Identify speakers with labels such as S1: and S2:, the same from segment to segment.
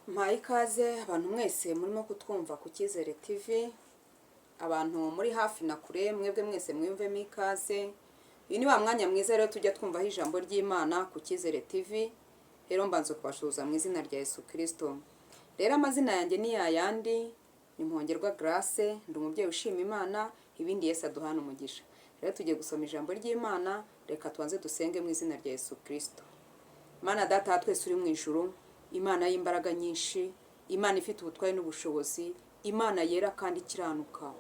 S1: Mpaye ikaze abantu mwese murimo kutwumva ku Cyizere TV, abantu muri hafi na kure mwebwe mwese mwumvemo ikaze. Uyu ni wa mwanya mwiza rero tujya twumvaho ijambo ry'Imana ku Cyizere TV. Rero mbanzo kubashuza mu izina rya Yesu Kristo. Rero amazina yanjye ni yayandi, ni Muhongerwa Grace, ndi umubyeyi ushima Imana, ibindi Yesu aduhana umugisha. Rero tugiye gusoma ijambo ry'Imana, reka tuanze dusenge mu izina rya Yesu Kristo. Mana data twese uri mu ijuru, Imana y'imbaraga nyinshi, Imana ifite ubutwari n'ubushobozi, Imana yera kandi ikiranuka,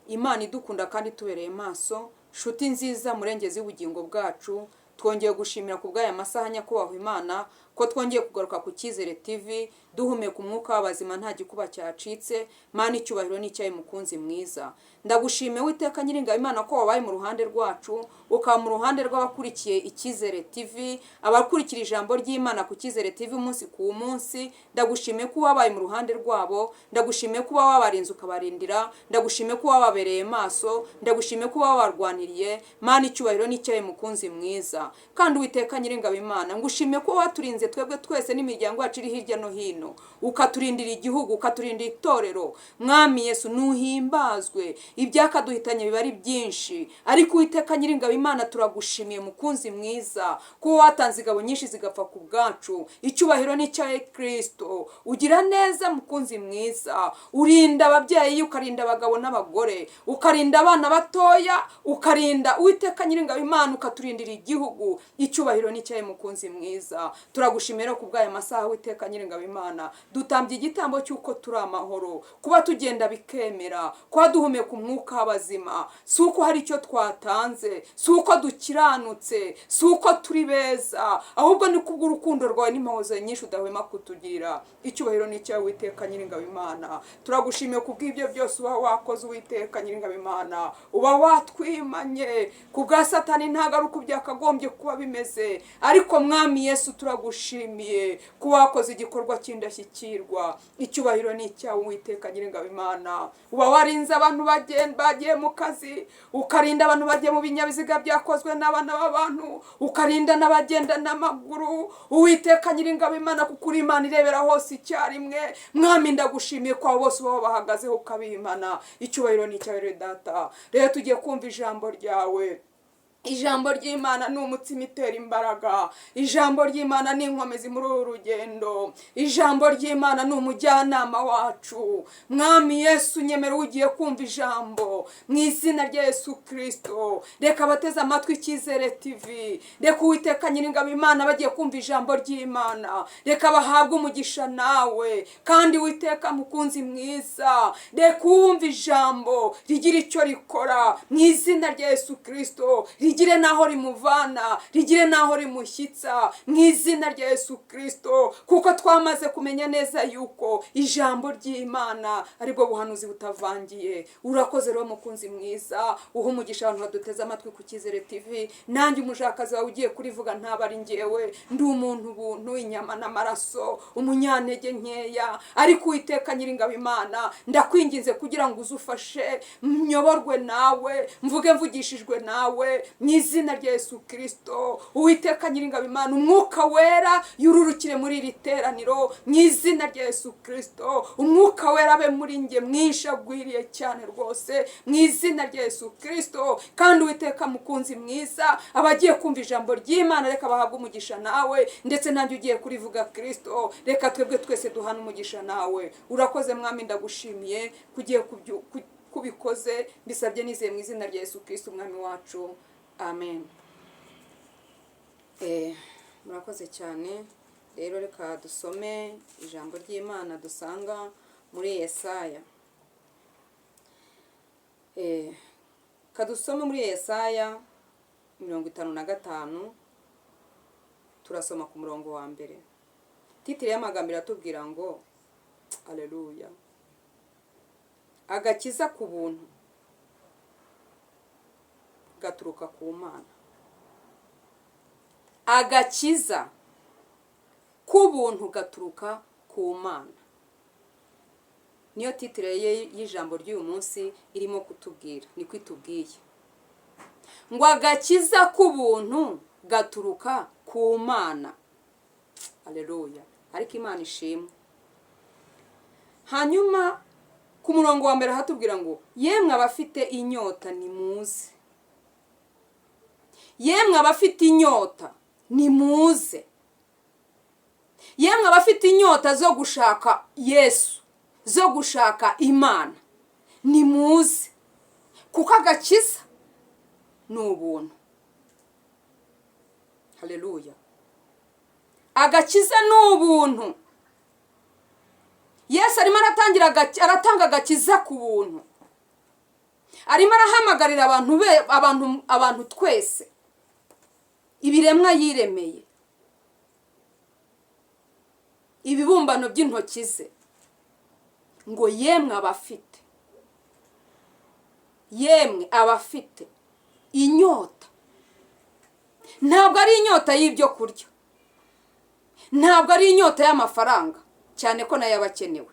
S1: Imana idukunda kandi tubereye maso, shuti nziza murengezi w'ubugingo bwacu. Twongeye gushimira ku bw'aya masaha nyakubahwa Imana ko twongeye kugaruka ku Cyizere TV, duhumeka umwuka w'abazima nta gikuba cyacitse. Mana icyubahiro n'icyayi mukunzi mwiza, ndagushimiye witeka nyiringabo Imana ko wabaye mu ruhande rwacu, ukaba mu ruhande rw'abakurikiye Icyizere TV, abakurikira ijambo ry'Imana ku Cyizere TV umunsi ku munsi. Ndagushimiye ko wabaye mu ruhande rwabo, ndagushimiye ko wabarinze ukabarindira, ndagushimiye ko wababereye maso, ndagushimiye ko wabarwaniriye. Mana icyubahiro n'icyayi mukunzi mwiza, kandi witeka nyiringabo Imana ngushimiye ko waturinze twebwe twese n'imiryango yacu iri hirya no hino, ukaturindira igihugu, ukaturindira itorero. Mwami Yesu nuhimbazwe, ibyakaduhitanye biba ari byinshi, ariko witeka nyiringabo Imana turagushimiye mukunzi mwiza ko watanze ingabo nyinshi zigapfa ku bwacu. Icyubahiro ni cya Kristo, ugira neza mukunzi mwiza, urinda ababyeyi, ukarinda abagabo n'abagore, ukarinda abana batoya, ukarinda witeka nyiringabo Imana, ukaturindira igihugu. Icyubahiro ni cya mukunzi mwiza, turagushimira ku bw'aya masaha witeka nyiringabo Imana. Dutambye igitambo cy'uko turi amahoro, kuba tugenda bikemera, kuba duhumeka umwuka w'abazima, si uko hari icyo twatanze, si uko dukiranutse, si uko turi beza, ahubwo ni kubw'urukundo rwawe n'impuhwe nyinshi udahwema kutugira. Icyubahiro ni cyawe witeka nyiringabo Imana, turagushimiye ku bw'ibyo byose uba wakoze witeka nyiringabo Imana. Uba watwimanye ku bwa Satani, ntago ari uko byakagombye kuba bimeze, ariko mwami Yesu turagushimiye ko wakoze igikorwa cy'indashyikirwa. Icyubahiro ni cyawe witeka nyiringabo Imana. Uba warinze abantu bagiye mu kazi, ukarinda abantu bagiye mu binyabiziga byakozwe n'abana b'abantu, ukarinda n'abagenda n'amaguru. Uwiteka nyiringabo Imana, kuko uri Imana irebera hose icyarimwe. Mwami ndagushimiye ko abo bose baba bahagazeho ukabimana. Icyubahiro ni cyawe data. Rero tugiye kumva ijambo ryawe. Ijambo ry'Imana ni umutsima itera imbaraga, ijambo ry'Imana ni inkomezi muri uru rugendo, ijambo ry'Imana ni umujyanama wacu. Mwami Yesu nyemera ugiye kumva ijambo mu izina rya Yesu Kristo. Reka abateze amatwi Cyizere TV, reka uwiteka nyiringabo Imana bagiye kumva ijambo ry'Imana, reka bahabwe umugisha nawe. Kandi witeka mukunzi mwiza, reka wumva ijambo rigira icyo rikora mu izina rya Yesu Kristo, rigire naho rimuvana, rigire naho rimushyitsa mu izina rya Yesu Kristo, kuko twamaze kumenya neza yuko ijambo ry'Imana aribwo buhanuzi butavangiye. Urakoze rero mukunzi mwiza, uha umugisha abantu baduteze amatwi ku Cyizere TV. Nanjye umujakazi wawe ugiye kurivuga ntaba ari njyewe, ndi umuntu buntu, inyama n'amaraso, umunyantege nkeya, ariko witeka nyiringabo Imana ndakwinginze kugira ngo uzufashe, nyoborwe nawe, mvuge mvugishijwe nawe mu izina rya Yesu Kristo. Uwiteka nyiringabo Imana, umwuka wera yururukire muri iri teraniro mu izina rya Yesu Kristo. Umwuka wera abe muri nge mwinshi, agwiriye cyane rwose mu izina rya Yesu Kristo. Kandi uwiteka mukunzi mwiza, abagiye kumva ijambo ry'Imana reka bahabwe umugisha nawe, ndetse nanjye ugiye kurivuga Kristo, reka twebwe twese duhana umugisha nawe. Urakoze mwami, ndagushimiye kugiye kubikoze, bisabye nizeye mu izina rya Yesu Kristo umwami wacu. Amen. Murakoze cyane. Rero reka dusome ijambo ry'Imana dusanga muri Yesaya. Kadusome muri Yesaya 55, turasoma ku murongo wa mbere. Titire y'amagambo iratubwira ngo Haleluya. Agakiza ku buntu gaturuka ku Mana. Agakiza k'ubuntu gaturuka ku Mana, niyo titire y'ijambo ry'uyu munsi irimo kutubwira, ni kwitubwiye ngo agakiza k'ubuntu gaturuka ku Mana. Haleluya. Ariko Imana ishimwe, hanyuma ku murongo wa mbere hatubwira ngo yemwe abafite inyota nimuze, yemwe abafite inyota nimuze, yemwe abafite inyota zo gushaka Yesu, zo gushaka Imana nimuze, kuko agakiza ni ubuntu. Haleluya. Agakiza ni ubuntu. Yesu arimo aratanga agakiza ku buntu. Arimo arahamagarira abantu twese, ibiremwa yiremeye, ibibumbano by'intoki ze, ngo yemwe abafite, yemwe abafite inyota. Ntabwo ari inyota y'ibyo kurya, ntabwo ari inyota y'amafaranga, cyane ko nayo abakenewe,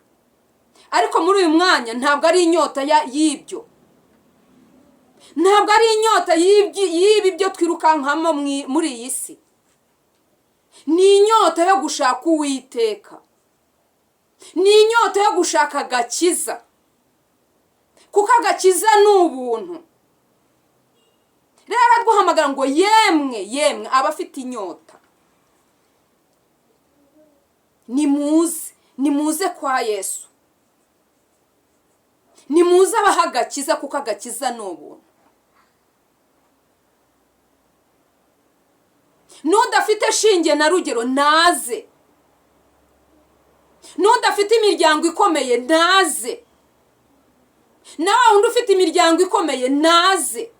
S1: ariko muri uyu mwanya ntabwo ari inyota y'ibyo, ntabwo ari inyota y'ibi byo twirukankamo muri iyi si. Ni inyota yo gushaka Uwiteka, ni inyota yo gushaka agakiza, kuko agakiza ni ubuntu. Rero araduhamagara ngo yemwe abafite inyota nimuze kwa Yesu, nimuze abaha agakiza, kuko agakiza ni ubuntu. N'udafite shinge na rugero naze, n'udafite imiryango ikomeye naze, nawe undi ufite imiryango ikomeye naze,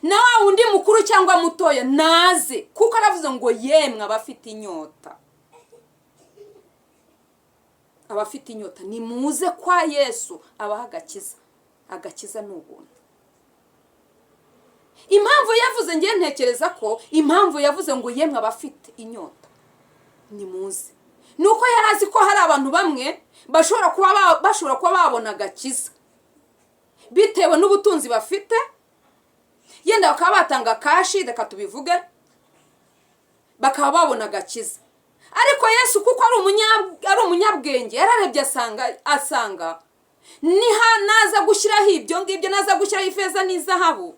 S1: nawe undi mukuru cyangwa mutoya naze, kuko aravuze ngo yemwe abafite inyota, abafite inyota nimuze kwa Yesu abaha agakiza. Agakiza ni ubuntu. Impamvu yavuze, ngiye ntekereza ko impamvu yavuze ngo yemwe abafite inyota nimuze, nuko yarazi ko hari abantu bamwe bashobora kuba babona agakiza bitewe n'ubutunzi bafite, yenda bakaba batanga kashi, reka tubivuge, bakaba babona agakiza. Ariko Yesu kuko ari umunyabwenge, yararebye asanga niha naza gushyiraho ibyo ngibyo, naza gushyiraho ifeza n'izahabu,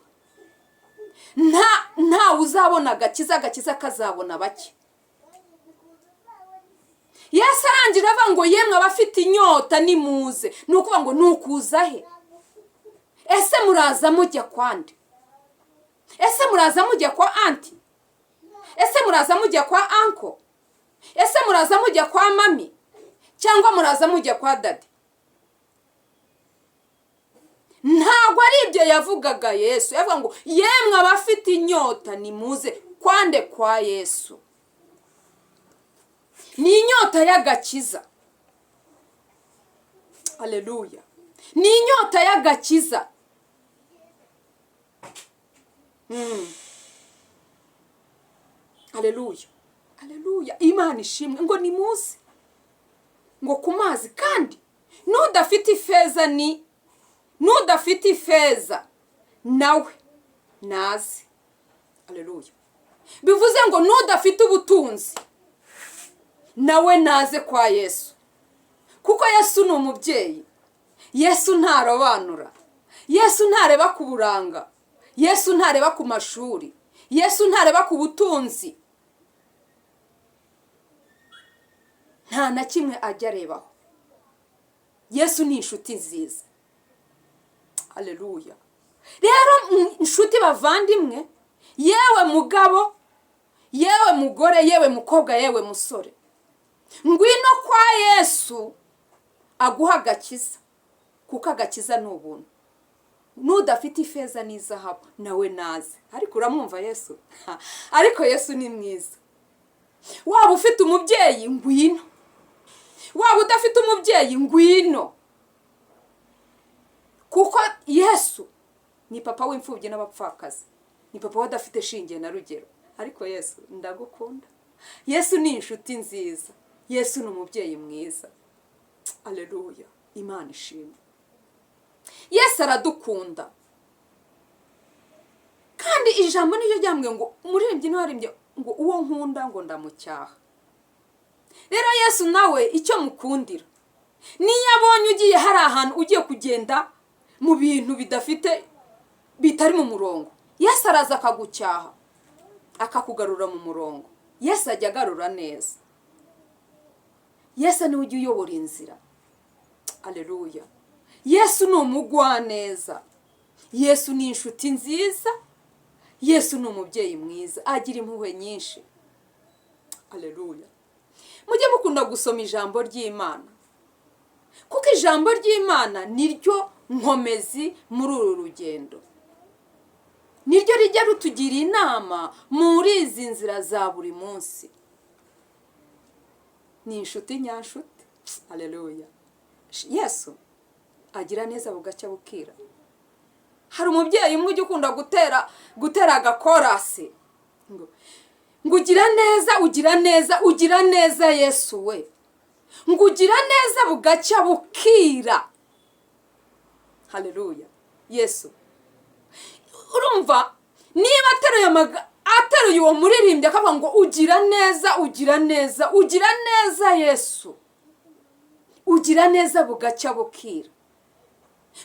S1: nta uzabona agakiza kazabona bake. Yesu arangira avuga ngo yemwe abafite inyota nimuze, ni ukuvuga ngo nukuza he? Ese muraza mujya kwande? Ese muraza mujya kwa anti? Ese muraza mujya kwa anko? Ese muraza mujya kwa mami? Cyangwa muraza mujya kwa dadi? Ntabwo ari ibyo yavugaga Yesu. Yavuga ngo yemwe abafite inyota nimuze kwande kwa Yesu. Ni inyota y'agakiza. Haleluya. Ni inyota y'agakiza. Haleluya. Haleluya. Imana ishimwe ngo nimuze, ngo ku mazi, kandi n'udafite ifeza nawe naze. Haleluya. Bivuze ngo n'udafite ubutunzi nawe naze kwa Yesu, kuko Yesu ni umubyeyi. Yesu ntarobanura, Yesu ntareba ku buranga, Yesu ntareba ku mashuri, Yesu ntareba ku butunzi, nta na kimwe ajya arebaho. Yesu ni inshuti nziza. Haleluya. Rero inshuti bavandimwe, yewe mugabo, yewe mugore, yewe mukobwa, yewe musore, ngwino kwa Yesu aguha agakiza, kuko agakiza ni ubuntu. N'udafite ifeza n'izahabu nawe naze. Ariko uramwumva Yesu? Ariko Yesu ni mwiza. Waba ufite umubyeyi ngwino, waba udafite umubyeyi ngwino, kuko Yesu ni papa w'imfubyi n'abapfakazi, ni papa wadafite shinge na rugero. Ariko Yesu ndagukunda. Yesu ni inshuti nziza. Yesu ni umubyeyi mwiza. Haleluya. Imana ishimwe. Yesu aradukunda, kandi ijambo niryo ryambwiye ngo umuririmbyi ntiwarimbye ngo uwo nkunda ngo ndamucyaha. Rero Yesu nawe icyo mukundira niyo abonye ugiye hari ahantu ugiye kugenda mu bintu bitari mu murongo, Yesu araza akagucyaha akakugarura mu murongo. Yesu ajya agarura neza. Yesu niwe ujya uyobora inzira. Aleluya. Yesu ni umugwaneza. Yesu ni inshuti nziza. Yesu ni umubyeyi mwiza, agira impuhwe nyinshi. Aleluya. Mujye mukunda gusoma ijambo ry'Imana, kuko ijambo ry'Imana niryo nkomezi muri uru rugendo, niryo rijya rutugira inama muri izi nzira za buri munsi. Ni inshuti nyanshuti. Aleluya. Yesu agira neza bugacya bukira. Hari umubyeyi umwe ujya ukunda gutera agakorasi ngo ugira neza, ugira neza, ugira neza Yesu we, ngo ugira neza bugacya bukira. Haleluya. Yesu, urumva niba ateruye uwo muririmbyi akavuga ngo ugira neza, ugira neza, ugira neza Yesu, ugira neza bugacya bukira,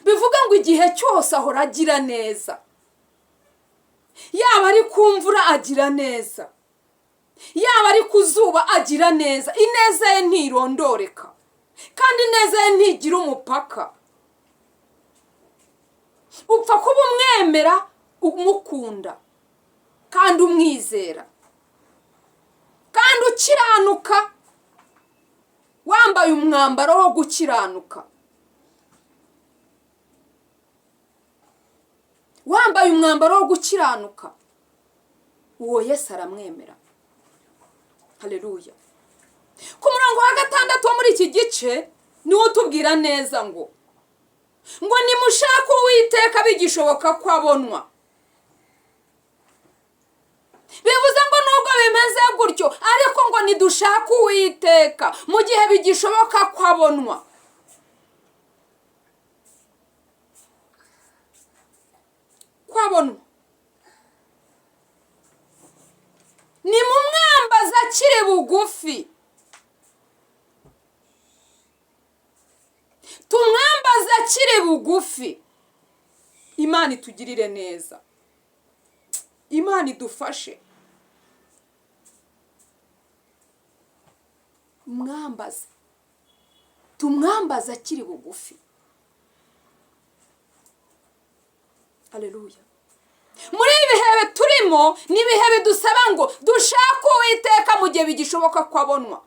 S1: bivuga ngo igihe cyose ahora agira neza. Yaba ari ku mvura agira neza, yaba ari ku zuba agira neza. Ineza ye ntirondoreka, kandi ineza ye ntigira umupaka. Upfa kuba umwemera, umukunda, kandi umwizera, kandi ukiranuka, wambaye umwambaro wo gukiranuka, wambaye umwambaro wo gukiranuka, uwo Yesu aramwemera. Haleluya. Ku murongo wa 6 wo muri iki gice niwo utubwira neza ngo nimushake Uwiteka bigishoboka ko abonwa. Bivuze ngo nubwo bimeze gutyo, ariko ngo nidushake Uwiteka mu gihe bigishoboka ko abonwa. Kwabonwa ni mu mwambaza akiri bugufi. Tumwambaza akiri bugufi. Imana itugirire neza, Imana idufashe. Tumwambaza akiri bugufi. Haleluya. Muri ibihe turimo ni ibihe bidusaba ngo dushake Uwiteka mu gihe bigishoboka ko abonwa.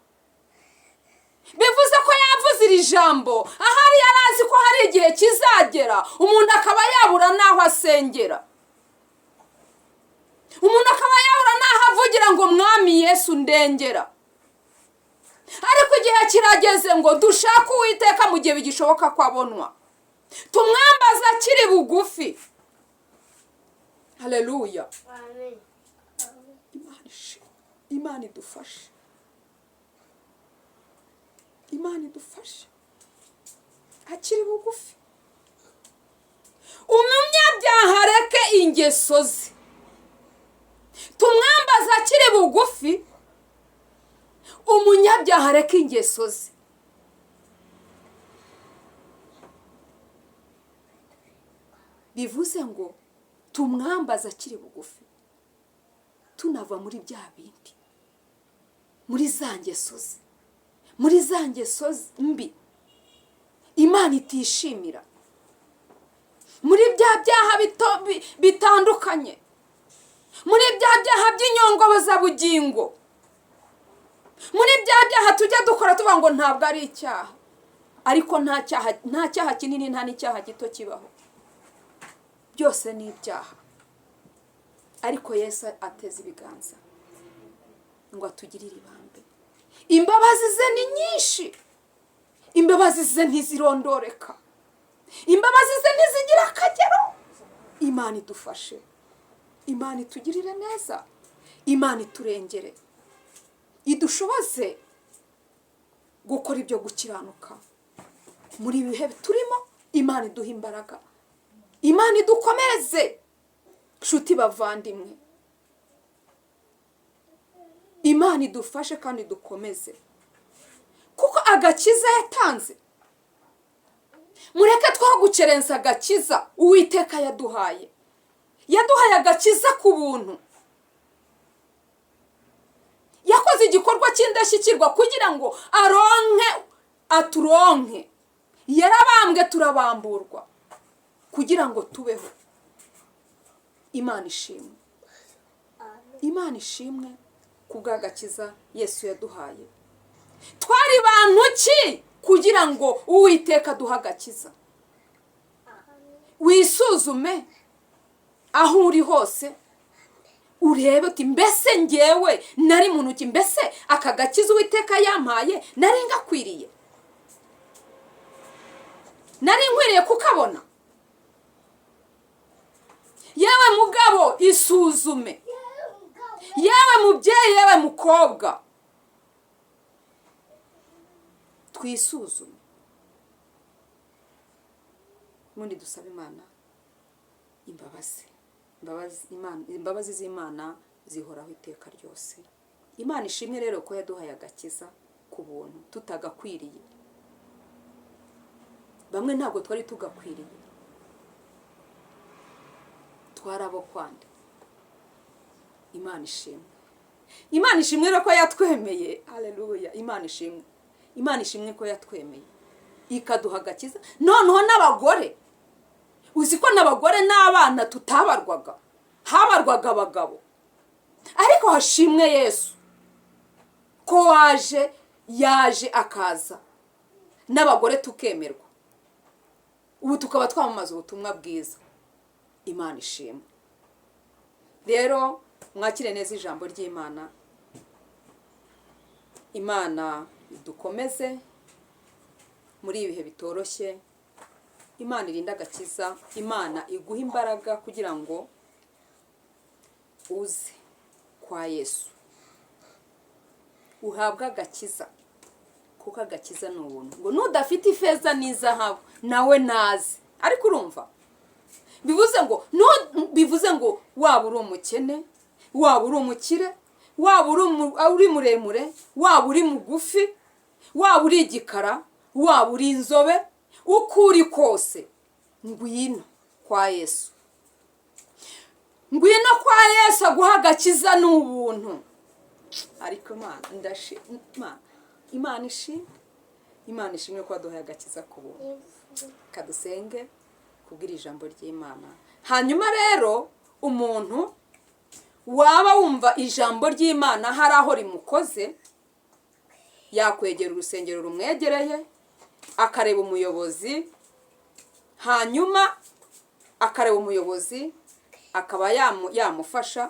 S1: Bivuze ko yavuze iri jambo ahari yarazi ko hari igihe kizagera umuntu akaba yabura naho asengera, umuntu akaba yabura naho avugira ngo mwami Yesu ndengera. Ariko igihe kirageze ngo dushake Uwiteka mu gihe bigishoboka ko abonwa. Tumwambaza akiri bugufi. Haleluya. Amen. Imana idufashe. Imana idufashe akiri bugufi. Umunyabyaha areke ingeso ze. Tumwambaza akiri bugufi. Umunyabyaha areke ingeso ze. Bivuze ngo tumwambaza akiri bugufi, tunava muri bya bindi, muri za ngeso ze, muri za ngeso mbi Imana itishimira, muri bya byaha bitandukanye, muri bya byaha by'inyongobozabugingo, muri bya byaha tujya dukora tuvuga ngo ntabwo ari icyaha, ariko nta cyaha kinini nta n'icyaha gito kibaho, byose ni ibyaha. Ariko Yesu ateze ibiganza ngo atugirire ibambe. Imbabazi ze ni nyinshi, imbabazi ze ntizirondoreka, imbabazi ze ntizigira akagero. Imana idufashe, Imana itugirire neza, Imana iturengere, idushoboze gukora ibyo gukiranuka muri ibihe turimo. Imana iduha imbaraga, Imana idukomereze. Nshuti bavandimwe, Imana idufashe kandi dukomeze, kuko agakiza yatanze mureke twagukerensa agakiza Uwiteka yaduhaye agakiza ku buntu. Yakoze igikorwa cy'indashyikirwa kugira ngo aturonke. Yarabambwe turabamburwa kugira ngo tubeho. Imana ishimwe. Imana ishimwe kubw'agakiza Yesu yaduhaye. Twari bantu ki kugira ngo Uwiteka duha agakiza? Wisuzume aho uri hose, urebe uti mbese ngewe nari muntu ki, mbese aka gakiza Uwiteka yampaye nari ngakwiriye, nari nkwiriye kukabona? Yewe mugabo isuzume, yewe mubyeyi, yewe mukobwa, twisuzume. Mundi dusaba Imana imbabazi z'Imana zihoraho iteka ryose. Imana ishimwe rero ko yaduhaye agakiza ku buntu tutagakwiriye. Bamwe ntabwo twari tugakwiriye, twarabo kwande. Imana ishimwe. Imana ishimwe rero ko yatwemeye. Haleluya. Imana ishimwe. Imana ishimwe ko yatwemeye ikaduha agakiza. Noneho n'abagore, uzi ko n'abagore n'abana tutabarwaga, habarwaga abagabo. Ariko hashimwe Yesu ko yaje akaza n'abagore tukemerwa. Ubu tukaba twamamaza ubutumwa bwiza. Imana ishimwe. Rero mwakire neza ijambo ry'Imana. Imana dukomeze muri ibihe bitoroshye. Imana irinda agakiza. Imana iguha imbaraga kugira ngo uze kwa Yesu uhabwe agakiza, kuko agakiza ni ubuntu. Ngo nudafite ifeza n'izahabu nawe naze. Ariko urumva, bivuze ngo waba uri umukene, waba uri umukire, waba uri muremure, waba uri mugufi, waba uri igikara, waba uri inzobe, uko uri kose, ngwino kwa Yesu. Ngwino kwa Yesu aguha agakiza n'ubuntu. Ariko Imana ishimwe. Imana ishimwe ko yaduhaye agakiza ku buntu. Kadusenge kubwira ijambo ry'Imana. Hanyuma rero umuntu waba wumva ijambo ry'Imana hari aho rimukoze, yakwegera urusengero rumwegereye, akareba umuyobozi, hanyuma akareba umuyobozi akaba yamufasha.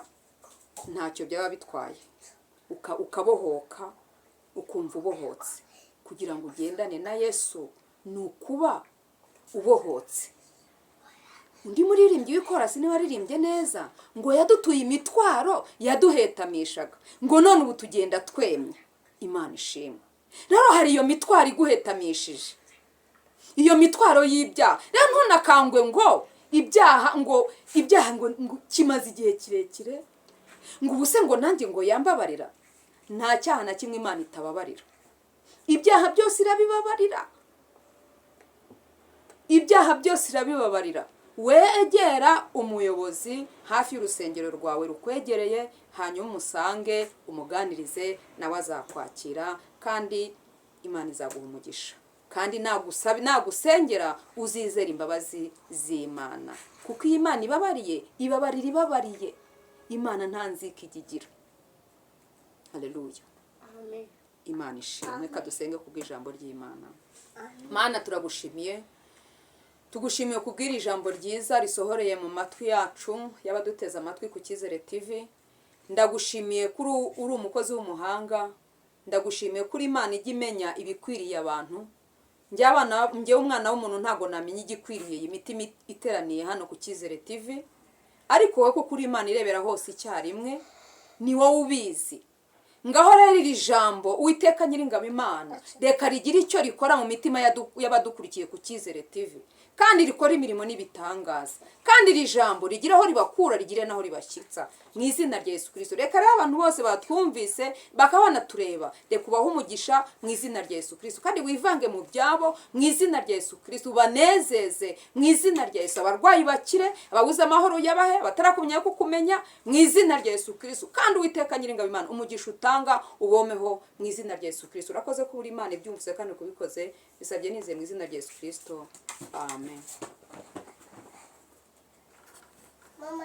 S1: Ntacyo byaba bitwaye, ukabohoka, ukumva ubohotse. Kugira ngo ugendane na Yesu ni ukuba ubohotse. Undi muririmbyi w'ikorasi niwe aririmbye neza ngo yadutuye imitwaro yaduhetamishaga, ngo none ubu tugenda twemye. Imana ishimwe. Rero hari iyo mitwaro iguhetamishije, iyo mitwaro y'ibyaha. Rero ntunakangwe ngo ibyaha ngo kimaze igihe kirekire, ngo ubuse ngo nanjye ngo yambabarira. Nta cyaha na kimwe Imana itababarira. Ibyaha byose irabibabarira. Ibyaha byose irabibabarira. Wegera umuyobozi hafi y'urusengero rwawe rukwegereye, hanyuma umusange, umuganirize, nawe azakwakira, kandi Imana izaguha umugisha. Kandi nagusengera uzizera imbabazi z'Imana, kuko iyi Imana ibabariye. Imana nta nzika igigira. Haleluya. Amen. Imana ishimwe. Kadusenge kubw'ijambo ry'Imana. Mana turagushimiye. Tugushimiye kubwira ijambo ryiza risohoreye mu matwi yacu y'abaduteza amatwi ku Cyizere TV. Ndagushimiye kuri uri umukozi w'umuhanga. Ndagushimiye kuri Imana ijya imenya ibikwiriye abantu. Njye umwana w'umuntu ntago namenye igikwiriye imitima iteraniye hano ku Cyizere TV. Ariko wowe ko kuri Imana irebera hose icyarimwe, ni wowe ubizi. ngaho rero iri jambo Uwiteka Nyiringabo Imana reka rigira icyo rikora mu mitima y'abadukurikiye ku Cyizere TV, kandi rikora imirimo n'ibitangaza, kandi iri jambo rigira aho ribakura rigire naho ribashyitsa mu izina rya Yesu Kristo. Reka rero abantu bose batwumvise bakaba banatureba, reka ubahe umugisha mu izina rya Yesu Kristo, kandi wivange mu byabo mu izina rya Yesu Kristo, ubanezeze mu izina rya Yesu. Abarwayi bakire, ababuze amahoro yabahe, batarakumenya kukumenya mu izina rya Yesu Kristo, kandi Uwiteka Nyiringabo Imana umugisha utanga ubomeho mu izina rya Yesu Kristo. Urakoze ko uri Imana ibyumvise kandi kubikoze, bisabye nizeye mu izina rya Yesu Kristo, amen. Mama,